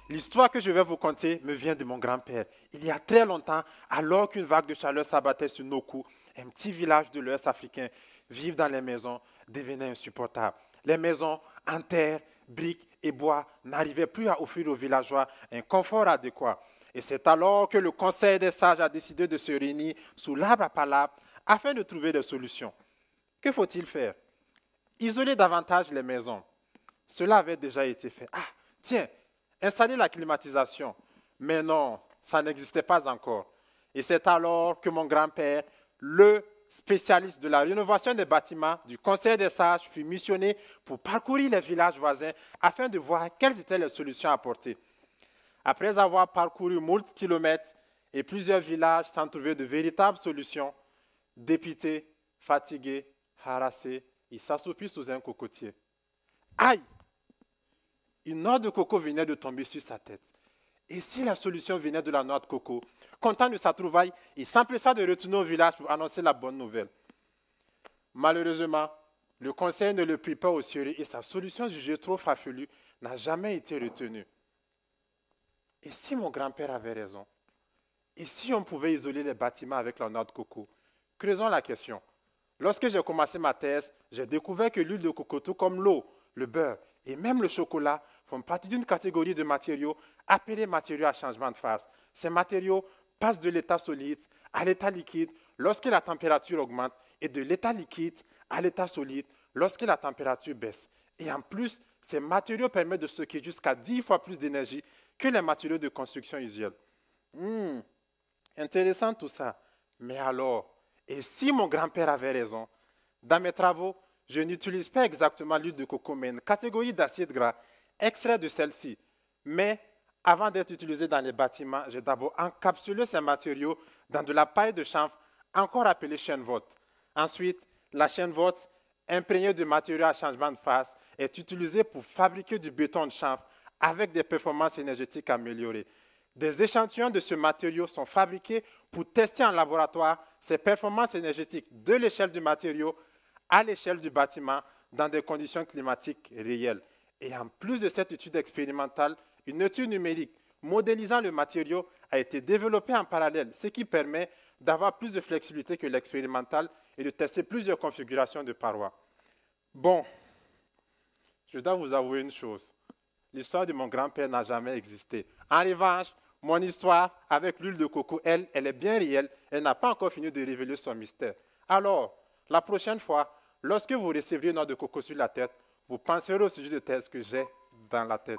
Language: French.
L'histoire que je vais vous conter me vient de mon grand-père. Il y a très longtemps, alors qu'une vague de chaleur s'abattait sur nos cous, un petit village de l'Ouest africain, vivre dans les maisons devenait insupportable. Les maisons en terre, briques et bois n'arrivaient plus à offrir aux villageois un confort adéquat. Et c'est alors que le Conseil des sages a décidé de se réunir sous l'arbre à palabre afin de trouver des solutions. Que faut-il faire? Isoler davantage les maisons. Cela avait déjà été fait. Ah, tiens, installer la climatisation. Mais non, ça n'existait pas encore. Et c'est alors que mon grand-père, le spécialiste de la rénovation des bâtiments du Conseil des sages, fut missionné pour parcourir les villages voisins afin de voir quelles étaient les solutions apportées. Après avoir parcouru moult kilomètres et plusieurs villages sans trouver de véritables solutions, dépité, fatigué, harassé, il s'assoupit sous un cocotier. Aïe! Une noix de coco venait de tomber sur sa tête. Et si la solution venait de la noix de coco? Content de sa trouvaille, il s'empressa de retourner au village pour annoncer la bonne nouvelle. Malheureusement, le conseil ne le prit pas au sérieux et sa solution jugée trop farfelue n'a jamais été retenue. Et si mon grand-père avait raison? Et si on pouvait isoler les bâtiments avec la noix de coco? Creusons la question. Lorsque j'ai commencé ma thèse, j'ai découvert que l'huile de coco, tout comme l'eau, le beurre et même le chocolat, font partie d'une catégorie de matériaux appelés matériaux à changement de phase. Ces matériaux passent de l'état solide à l'état liquide lorsque la température augmente et de l'état liquide à l'état solide lorsque la température baisse. Et en plus, ces matériaux permettent de stocker jusqu'à 10 fois plus d'énergie que les matériaux de construction usuels. Intéressant tout ça. Mais alors, et si mon grand-père avait raison? Dans mes travaux, je n'utilise pas exactement l'huile de coco, mais une catégorie d'acides gras extrait de celle-ci. Mais avant d'être utilisé dans les bâtiments, j'ai d'abord encapsulé ces matériaux dans de la paille de chanvre, encore appelée chêne-vote. Ensuite, la chêne-vote, imprégnée de matériaux à changement de phase, est utilisée pour fabriquer du béton de chanvre avec des performances énergétiques améliorées. Des échantillons de ce matériau sont fabriqués pour tester en laboratoire ses performances énergétiques de l'échelle du matériau à l'échelle du bâtiment dans des conditions climatiques réelles. Et en plus de cette étude expérimentale, une étude numérique modélisant le matériau a été développée en parallèle, ce qui permet d'avoir plus de flexibilité que l'expérimental et de tester plusieurs configurations de parois. Bon, je dois vous avouer une chose. L'histoire de mon grand-père n'a jamais existé. En revanche, mon histoire avec l'huile de coco, elle est bien réelle. Elle n'a pas encore fini de révéler son mystère. Alors, la prochaine fois, lorsque vous recevrez une noix de coco sur la tête, vous penserez au sujet de thèse que j'ai dans la tête.